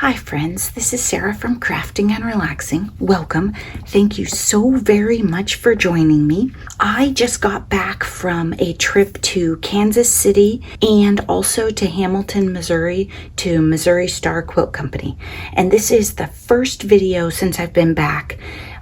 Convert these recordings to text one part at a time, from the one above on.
Hi friends, this is Sarah from Crafting and Relaxing. Welcome. Thank you so very much for joining me. I just got back from a trip to Kansas City and also to Hamilton, Missouri to Missouri Star Quilt Company. And this is the first video since I've been back.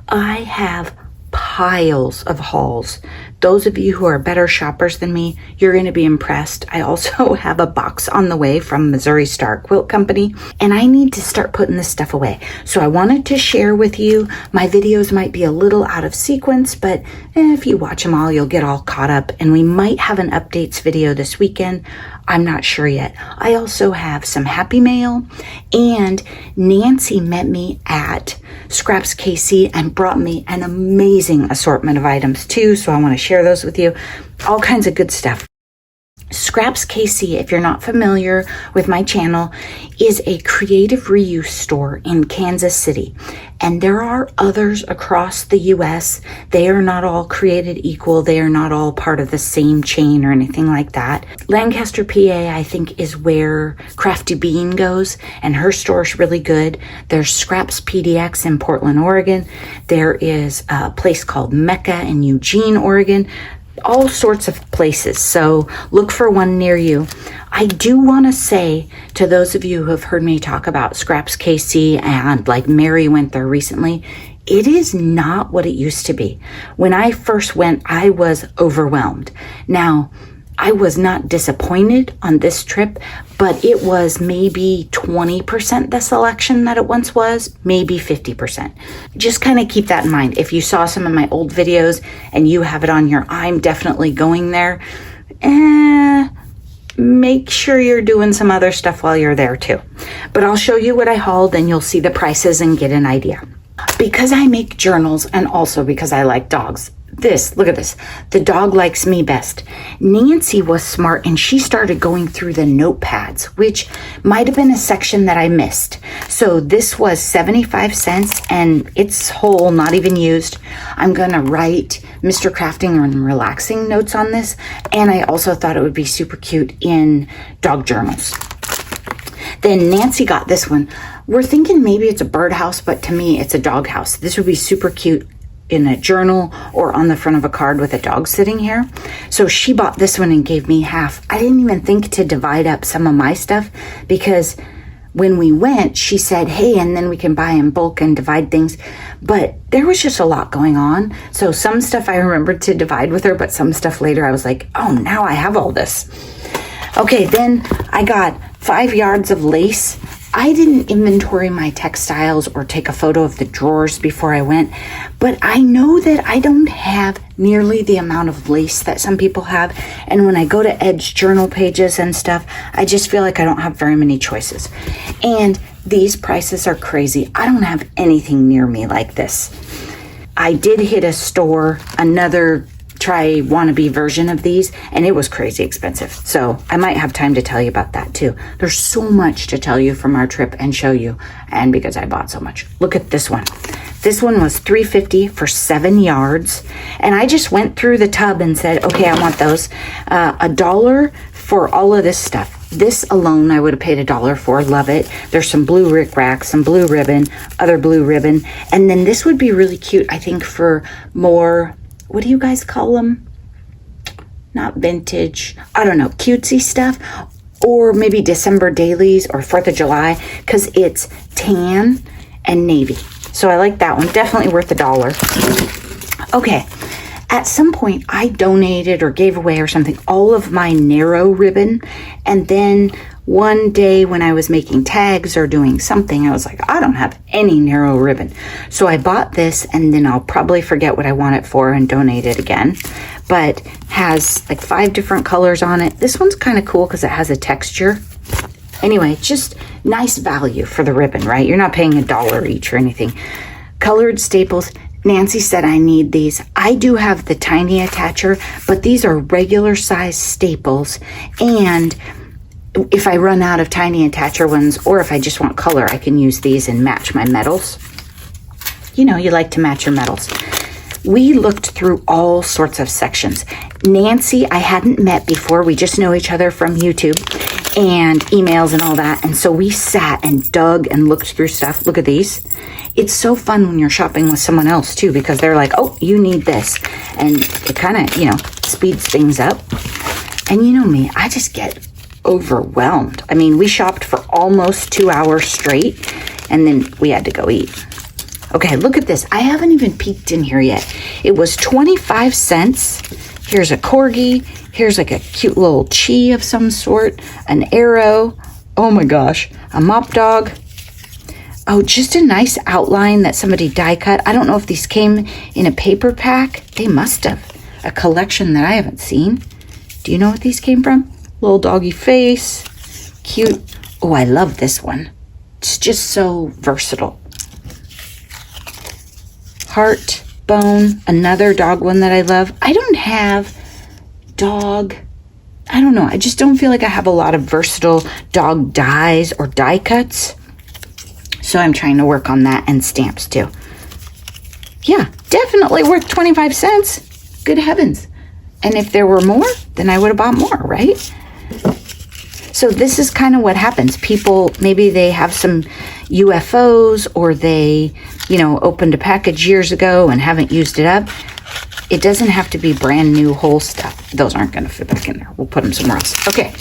I have piles of hauls. Those of you who are better shoppers than me, you're going to be impressed. I also have a box on the way from Missouri Star Quilt Company, and I need to start putting this stuff away. So I wanted to share with you. My videos might be a little out of sequence, but if you watch them all, you'll get all caught up, and we might have an updates video this weekend. I'm not sure yet. I also have some happy mail, and Nancy met me at ScrapsKC and brought me an amazing assortment of items too, so I want to share those with you. All kinds of good stuff. ScrapsKC, if you're not familiar with my channel, is a creative reuse store in Kansas City. And there are others across the US. They are not all created equal. They are not all part of the same chain or anything like that. Lancaster, PA, I think is where Crafty Bean goes, and her store is really good. There's Scraps PDX in Portland, Oregon. There is a place called Mecca in Eugene, Oregon. All sorts of places, so look for one near you. I do want to say to those of you who have heard me talk about ScrapsKC and like Mary went there recently, it is not what it used to be. When I first went, I was overwhelmed. Now, I was not disappointed on this trip, but it was maybe 20% the selection that it once was, maybe 50%. Just kind of keep that in mind. If you saw some of my old videos and you have it on your I'm definitely going there, make sure you're doing some other stuff while you're there too. But I'll show you what I hauled and you'll see the prices and get an idea. Because I make journals and also because I like dogs, look at this. The dog likes me best. Nancy was smart and she started going through the notepads, which might have been a section that I missed. So this was 75 cents and it's whole, not even used. I'm going to write Mr. Crafting and Relaxing notes on this. And I also thought it would be super cute in dog journals. Then Nancy got this one. We're thinking maybe it's a birdhouse, but to me, it's a dog house. This would be super cute in a journal or on the front of a card with a dog sitting here. So she bought this one and gave me half. I didn't even think to divide up some of my stuff because when we went, she said, hey, and then we can buy in bulk and divide things. But there was just a lot going on. So some stuff I remembered to divide with her, but some stuff later I was like, oh, now I have all this. Okay, then I got 5 yards of lace. I didn't inventory my textiles or take a photo of the drawers before I went, but I know that I don't have nearly the amount of lace that some people have. And when I go to Edge journal pages and stuff, I just feel like I don't have very many choices. And these prices are crazy. I don't have anything near me like this. I did hit a store, another try wannabe version of these, and it was crazy expensive. So I might have time to tell you about that too. There's so much to tell you from our trip and show you, and because I bought so much. Look at this one. This one was $3.50 for 7 yards, and I just went through the tub and said, okay, I want those. $1 for all of this stuff. This alone I would have paid $1 for. Love it. There's some blue rickrack, some blue ribbon, other blue ribbon, and then this would be really cute, I think, for more, what do you guys call them? Not vintage. I don't know, cutesy stuff. Or maybe December dailies or 4th of July, because it's tan and navy. So I like that one. Definitely worth $1. Okay. At some point, I donated or gave away or something all of my narrow ribbon. And then one day when I was making tags or doing something, I was like, I don't have any narrow ribbon. So I bought this, and then I'll probably forget what I want it for and donate it again. But has like 5 different colors on it. This one's kind of cool because it has a texture. Anyway, just nice value for the ribbon, right? You're not paying $1 each or anything. Colored staples. Nancy said I need these. I do have the tiny attacher, but these are regular size staples. And if I run out of tiny attacher ones, or if I just want color, I can use these and match my metals. You know, you like to match your metals. We looked through all sorts of sections. Nancy, I hadn't met before. We just know each other from YouTube. and emails and all that. And so we sat and dug and looked through stuff. Look at these. It's so fun when you're shopping with someone else too, because they're like, oh, you need this. And it kind of, speeds things up. And you know me, I just get overwhelmed. I mean, we shopped for almost 2 hours straight, and then we had to go eat. Okay, look at this. I haven't even peeked in here yet. It was 25 cents. Here's a corgi. Here's like a cute little chi of some sort. An arrow. Oh my gosh. A mop dog. Oh, just a nice outline that somebody die cut. I don't know if these came in a paper pack. They must have. A collection that I haven't seen. Do you know what these came from? Little doggy face. Cute. Oh, I love this one. It's just so versatile. Heart, bone, another dog one that I love. I don't have dog. I don't know. I just don't feel like I have a lot of versatile dog dies or die cuts. So I'm trying to work on that, and stamps too. Yeah, definitely worth 25 cents. Good heavens. And if there were more, then I would have bought more, right? So this is kind of what happens. People, maybe they have some UFOs, or they, opened a package years ago and haven't used it up. It doesn't have to be brand new whole stuff. Those aren't going to fit back in there. We'll put them somewhere else. Okay.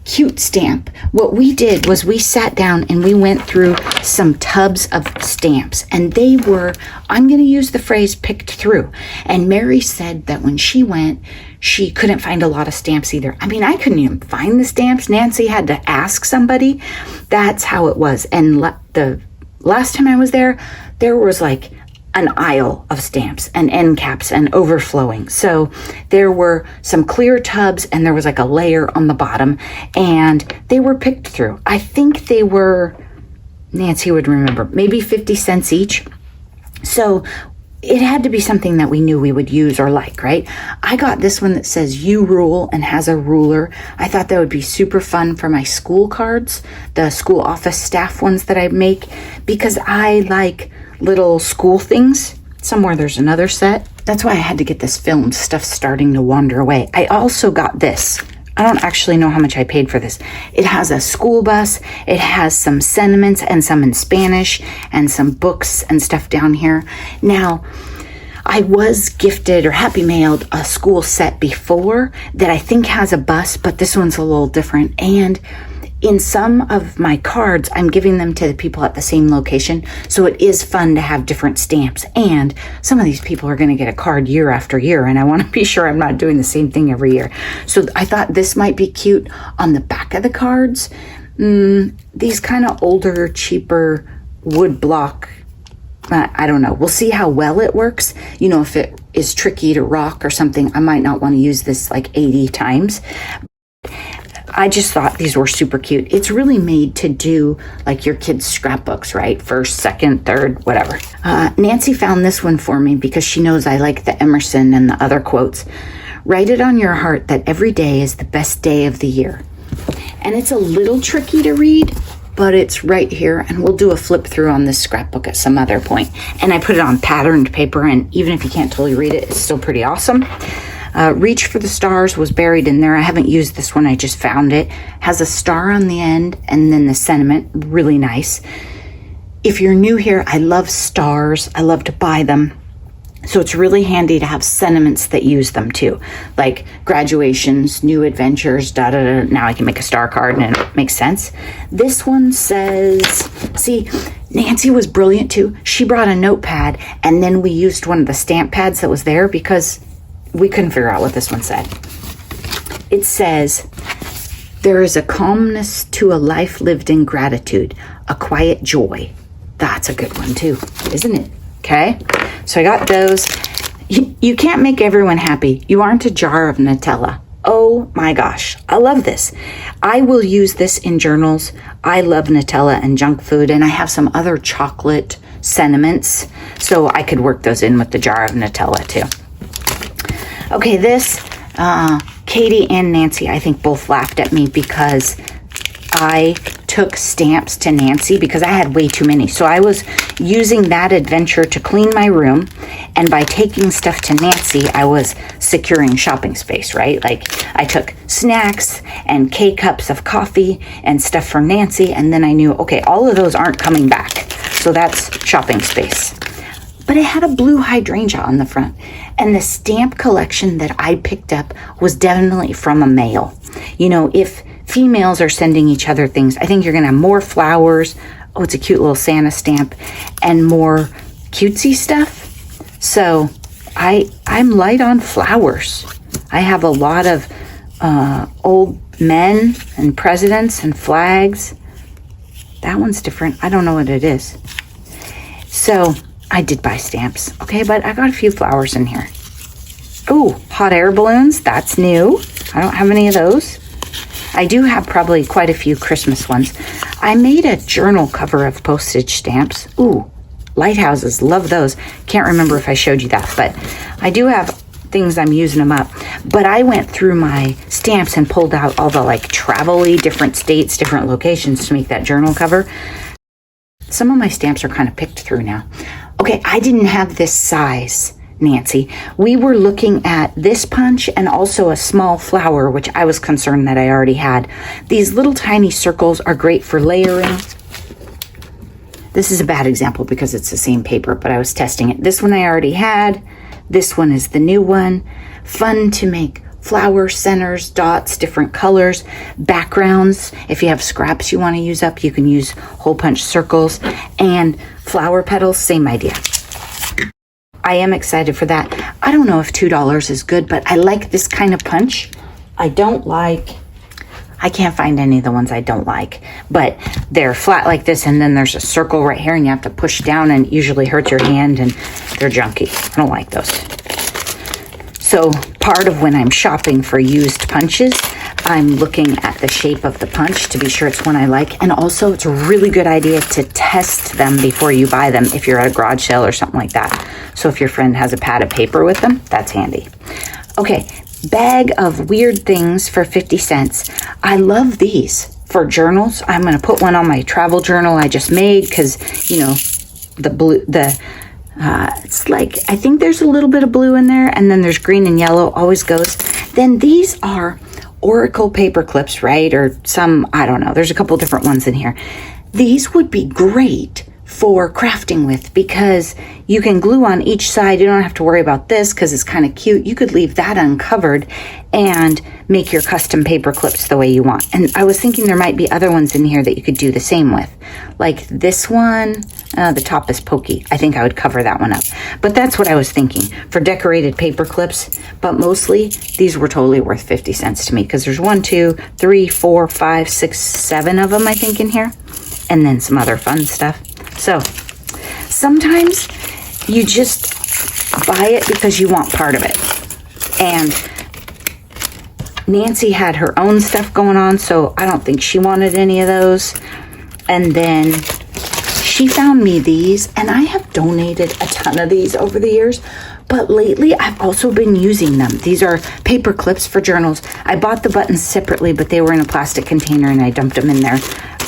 Cute stamp. What we did was we sat down and we went through some tubs of stamps, and they were, I'm going to use the phrase, picked through. And Mary said that when she went, she couldn't find a lot of stamps either. I mean, I couldn't even find the stamps. Nancy had to ask somebody. That's how it was. And the last time I was there was like an aisle of stamps and end caps and overflowing. So there were some clear tubs, and there was like a layer on the bottom, and they were picked through. I think they were, Nancy would remember, maybe 50 cents each. So it had to be something that we knew we would use or like, right? I got this one that says "You Rule" and has a ruler. I thought that would be super fun for my school cards, the school office staff ones that I make, because I like little school things. Somewhere there's another set. That's why I had to get this filmed. Stuff's starting to wander away. I also got this. I don't actually know how much I paid for this. It has a school bus. It has some sentiments and some in Spanish and some books and stuff down here. Now, I was gifted or happy mailed a school set before that I think has a bus, but this one's a little different. And in some of my cards, I'm giving them to the people at the same location. So it is fun to have different stamps. And some of these people are going to get a card year after year, and I want to be sure I'm not doing the same thing every year. So I thought this might be cute on the back of the cards. These kind of older, cheaper wood block, I don't know. We'll see how well it works. If it is tricky to rock or something, I might not want to use this like 80 times. I just thought these were super cute. It's really made to do like your kids' scrapbooks, right? First, second, third, whatever. Nancy found this one for me because she knows I like the Emerson and the other quotes. Write it on your heart that every day is the best day of the year. And it's a little tricky to read, but it's right here. And we'll do a flip through on this scrapbook at some other point. And I put it on patterned paper, and even if you can't totally read it, it's still pretty awesome. Reach for the Stars was buried in there. I haven't used this one. I just found it. Has a star on the end, and then the sentiment. Really nice. If you're new here, I love stars. I love to buy them. So it's really handy to have sentiments that use them too. Like graduations, new adventures, da-da-da. Now I can make a star card and it makes sense. This one says, see, Nancy was brilliant too. She brought a notepad, and then we used one of the stamp pads that was there because we couldn't figure out what this one said. It says, there is a calmness to a life lived in gratitude, a quiet joy. That's a good one too, isn't it? Okay, so I got those. You can't make everyone happy. You aren't a jar of Nutella. Oh my gosh, I love this. I will use this in journals. I love Nutella and junk food, and I have some other chocolate sentiments, so I could work those in with the jar of Nutella too. Okay, this, Katie and Nancy, I think both laughed at me because I took stamps to Nancy because I had way too many. So I was using that adventure to clean my room. And by taking stuff to Nancy, I was securing shopping space, right? Like I took snacks and K-cups of coffee and stuff for Nancy. And then I knew, okay, all of those aren't coming back. So that's shopping space. But it had a blue hydrangea on the front. And the stamp collection that I picked up was definitely from a male. You know, if females are sending each other things, I think you're going to have more flowers. Oh, it's a cute little Santa stamp and more cutesy stuff. So I'm light on flowers. I have a lot of old men and presidents and flags. That one's different. I don't know what it is. So I did buy stamps. Okay, but I got a few flowers in here. Oh, hot air balloons. That's new. I don't have any of those. I do have probably quite a few Christmas ones. I made a journal cover of postage stamps. Ooh, lighthouses, love those. Can't remember if I showed you that, but I do have things I'm using them up. But I went through my stamps and pulled out all the like travel-y, different states, different locations to make that journal cover. Some of my stamps are kind of picked through now. Okay, I didn't have this size, Nancy. We were looking at this punch and also a small flower, which I was concerned that I already had. These little tiny circles are great for layering. This is a bad example because it's the same paper, but I was testing it. This one I already had. This one is the new one. Fun to make flower centers, dots, different colors, backgrounds. If you have scraps you want to use up, you can use hole punch circles, and flower petals, same idea. I am excited for that. I don't know if $2 is good, but I like this kind of punch. I can't find any of the ones I don't like, but they're flat like this, and then there's a circle right here, and you have to push down, and it usually hurts your hand, and they're junky. I don't like those. So part of when I'm shopping for used punches, I'm looking at the shape of the punch to be sure it's one I like. And also it's a really good idea to test them before you buy them if you're at a garage sale or something like that. So if your friend has a pad of paper with them, that's handy. Okay, bag of weird things for 50 cents. I love these for journals. I'm going to put one on my travel journal I just made because, you know, it's like, I think there's a little bit of blue in there, and then there's green and yellow, always goes. Then these are Oracle paper clips, right? Or some, I don't know. There's a couple different ones in here. These would be great for crafting with because you can glue on each side. You don't have to worry about this because it's kind of cute. You could leave that uncovered and make your custom paper clips the way you want. And I was thinking there might be other ones in here that you could do the same with. Like this one, the top is pokey. I think I would cover that one up. But that's what I was thinking for decorated paper clips. But mostly these were totally worth 50 cents to me because there's 1, 2, 3, 4, 5, 6, 7 of them I think in here. And then some other fun stuff. So sometimes you just buy it because you want part of it. And Nancy had her own stuff going on, so I don't think she wanted any of those. And then she found me these, and I have donated a ton of these over the years. But lately, I've also been using them. These are paper clips for journals. I bought the buttons separately, but they were in a plastic container, and I dumped them in there.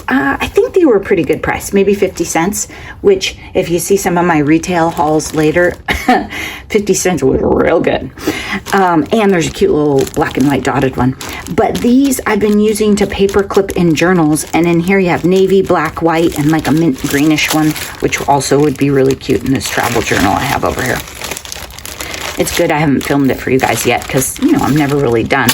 I think they were a pretty good price, maybe 50 cents, which if you see some of my retail hauls later, 50 cents was real good. And there's a cute little black and white dotted one. But these I've been using to paper clip in journals. And in here you have navy, black, white, and like a mint greenish one, which also would be really cute in this travel journal I have over here. It's good I haven't filmed it for you guys yet because, you know, I'm never really done.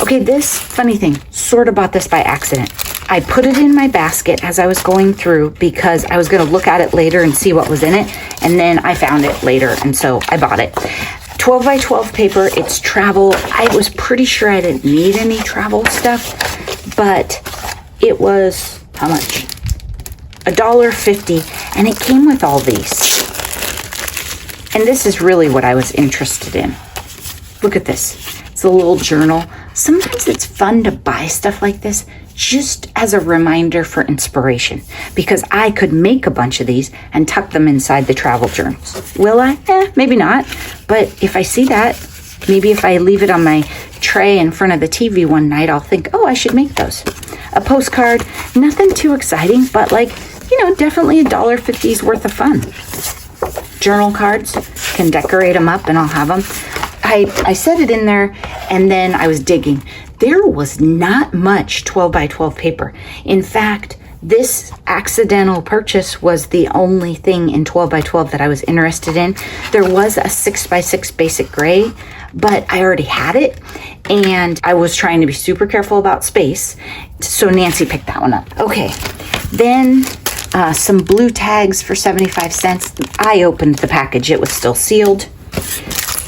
Okay, this funny thing, sort of bought this by accident. I put it in my basket as I was going through because I was going to look at it later and see what was in it. And then I found it later, and so I bought it. 12 by 12 paper. It's travel. I was pretty sure I didn't need any travel stuff, but it was, how much? $1.50, and it came with all these. And this is really what I was interested in. Look at this. It's a little journal. Sometimes it's fun to buy stuff like this just as a reminder for inspiration, because I could make a bunch of these and tuck them inside the travel journals. Will I? Maybe not. But if I see that, Maybe if I leave it on my tray in front of the TV one night, I'll think, oh, I should make those. A postcard, nothing too exciting, but like, you know, definitely $1.50's worth of fun. Journal cards, can decorate them up and I'll have them. I set it in there and then I was digging. There was not much 12 by 12 paper. In fact, this accidental purchase was the only thing in 12 by 12 that I was interested in. There was a 6 by 6 basic gray, but I already had it and I was trying to be super careful about space. So Nancy picked that one up. Okay, then some blue tags for 75 cents. I opened the package, it was still sealed.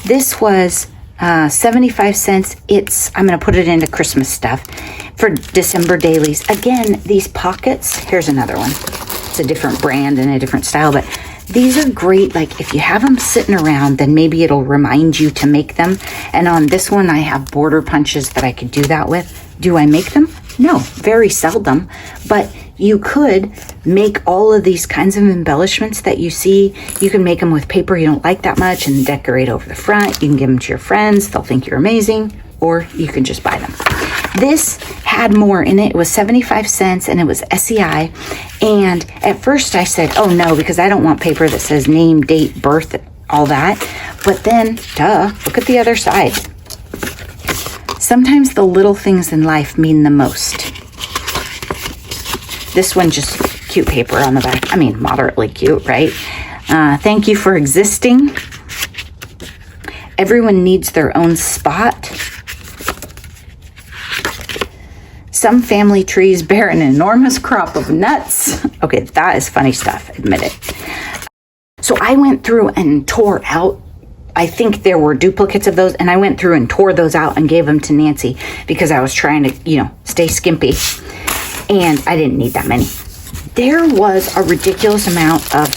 This was 75 cents. I'm gonna put it into Christmas stuff for December dailies. Again, these pockets, here's another one. It's a different brand and a different style, but these are great. Like if you have them sitting around, then maybe it'll remind you to make them. And on this one, I have border punches that I could do that with. Do I make them? No, very seldom, but you could make all of these kinds of embellishments that you see. You can make them with paper you don't like that much and decorate over the front. You can give them to your friends. They'll think you're amazing, or you can just buy them. This had more in it. It was 75 cents and it was SEI. And at first I said, oh no, because I don't want paper that says name, date, birth, all that. But then, duh, look at the other side. Sometimes the little things in life mean the most. This one just cute paper on the back. I mean, moderately cute, right? Thank you for existing. Everyone needs their own spot. Some family trees bear an enormous crop of nuts. Okay, that is funny stuff, admit it. So I went through and tore out, I think there were duplicates of those, and I went through and tore those out and gave them to Nancy because I was trying to, you know, stay skimpy. And I didn't need that many. There was a ridiculous amount of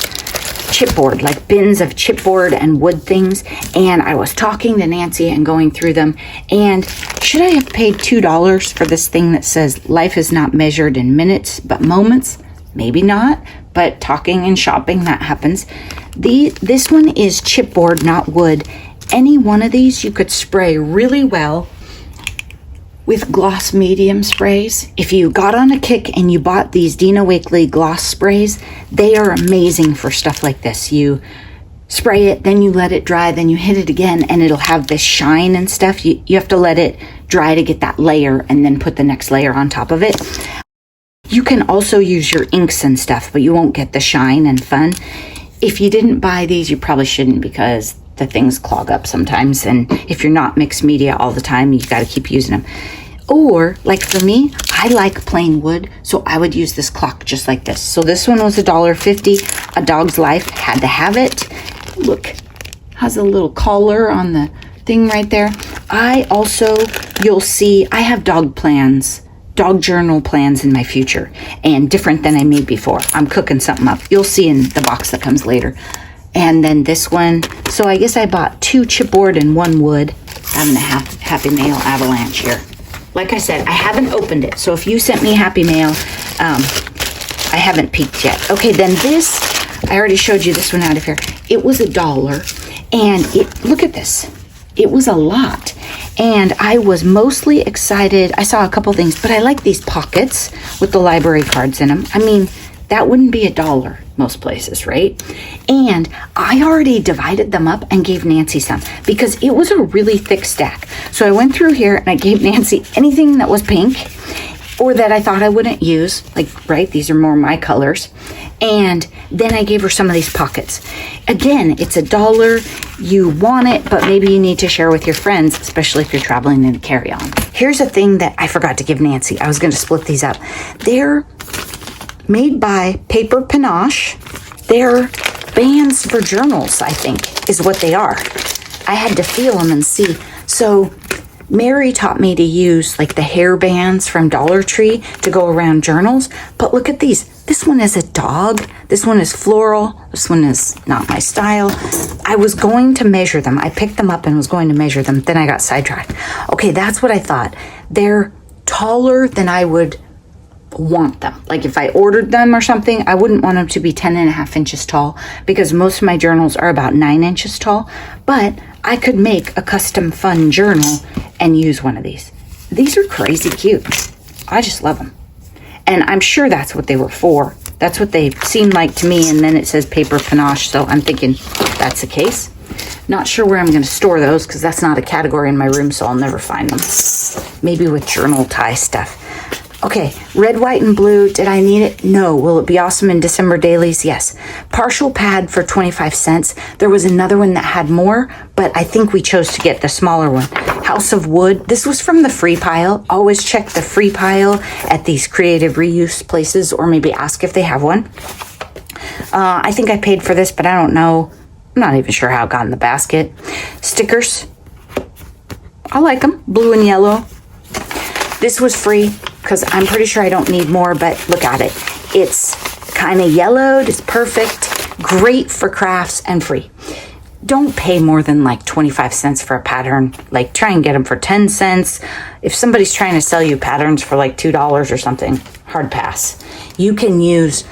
chipboard, like bins of chipboard and wood things. And I was talking to Nancy and going through them. And should I have paid $2 for this thing that says life is not measured in minutes, but moments? Maybe not, but talking and shopping, that happens. This one is chipboard, not wood. Any one of these you could spray really well with gloss medium sprays. If you got on a kick and you bought these Dina Wakley gloss sprays, they are amazing for stuff like this. You spray it, then you let it dry, then you hit it again, and it'll have this shine and stuff. You have to let it dry to get that layer and then put the next layer on top of it. You can also use your inks and stuff, but you won't get the shine and fun. If you didn't buy these, you probably shouldn't, because the things clog up sometimes. And if you're not mixed media all the time, you got to keep using them. Or like for me, I like plain wood, so I would use this clock just like this. So this one was $1.50. A Dog's Life had to have it. Look, has a little collar on the thing right there. I also, you'll see, I have dog plans, dog journal plans in my future, and different than I made before. I'm cooking something up. You'll see in the box that comes later. And then this one, so I guess I bought 2 chipboard and 1 wood. Having a Happy Mail avalanche here. Like I said, I haven't opened it. So if you sent me Happy Mail, I haven't peeked yet. Okay, then this, I already showed you this one out of here. It was $1, and look at this. It was a lot. And I was mostly excited. I saw a couple things, but I like these pockets with the library cards in them. I mean, that wouldn't be $1 most places, right? And I already divided them up and gave Nancy some because it was a really thick stack. So I went through here and I gave Nancy anything that was pink or that I thought I wouldn't use, like, right, these are more my colors. And then I gave her some of these pockets. Again, it's $1. You want it, but maybe you need to share with your friends, especially if you're traveling in a carry-on. Here's a thing that I forgot to give Nancy. I was going to split these up. They're made by Paper Panache. They're bands for journals, I think, is what they are. I had to feel them and see. So Mary taught me to use like the hair bands from Dollar Tree to go around journals. But look at these. This one is a dog. This one is floral. This one is not my style. I was going to measure them. I picked them up and was going to measure them. Then I got sidetracked. Okay, that's what I thought. They're taller than I would want them. Like if I ordered them or something, I wouldn't want them to be 10.5 inches tall because most of my journals are about 9 inches tall, but I could make a custom fun journal and use one of these. These are crazy cute. I just love them. And I'm sure that's what they were for. That's what they seemed like to me. And then it says paper panache. So I'm thinking that's the case. Not sure where I'm going to store those because that's not a category in my room. So I'll never find them. Maybe with journal tie stuff. Okay, red, white, and blue. Did I need it? No. Will it be awesome in December dailies? Yes. Partial pad for 25 cents. There was another one that had more, but I think we chose to get the smaller one. House of Wood. This was from the free pile. Always check the free pile at these creative reuse places, or maybe ask if they have one. I think I paid for this, but I don't know. I'm not even sure how it got in the basket. Stickers. I like them. Blue and yellow. This was free because I'm pretty sure I don't need more, but look at it. It's kind of yellowed. It's perfect. Great for crafts and free. Don't pay more than like 25 cents for a pattern. Like try and get them for 10 cents. If somebody's trying to sell you patterns for like $2 or something, hard pass. You can use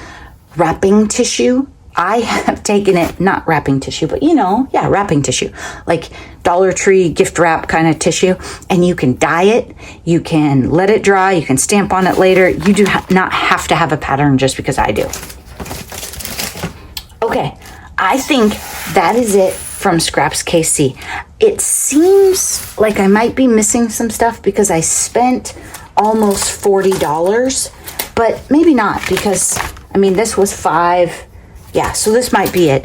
wrapping tissue. I have taken it, not wrapping tissue, but wrapping tissue, like Dollar Tree gift wrap kind of tissue, and you can dye it, you can let it dry, you can stamp on it later. You do not have to have a pattern just because I do. Okay, I think that is it from ScrapsKC. It seems like I might be missing some stuff because I spent almost $40, but maybe not because, this was $5. Yeah, so this might be it.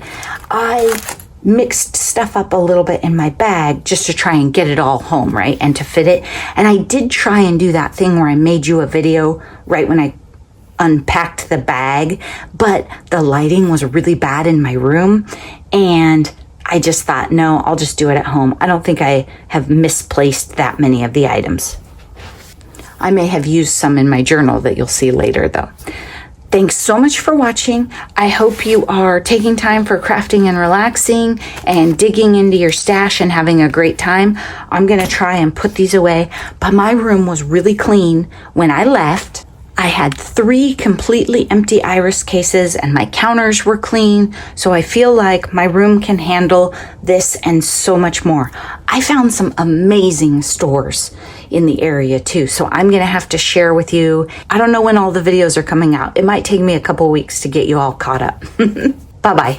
I mixed stuff up a little bit in my bag just to try and get it all home, right? And to fit it. And I did try and do that thing where I made you a video right when I unpacked the bag, but the lighting was really bad in my room. And I just thought, no, I'll just do it at home. I don't think I have misplaced that many of the items. I may have used some in my journal that you'll see later though. Thanks so much for watching. I hope you are taking time for crafting and relaxing and digging into your stash and having a great time. I'm going to try and put these away, but my room was really clean when I left. I had 3 completely empty iris cases and my counters were clean. So I feel like my room can handle this and so much more. I found some amazing stores in the area too. So I'm going to have to share with you. I don't know when all the videos are coming out. It might take me a couple weeks to get you all caught up. Bye-bye.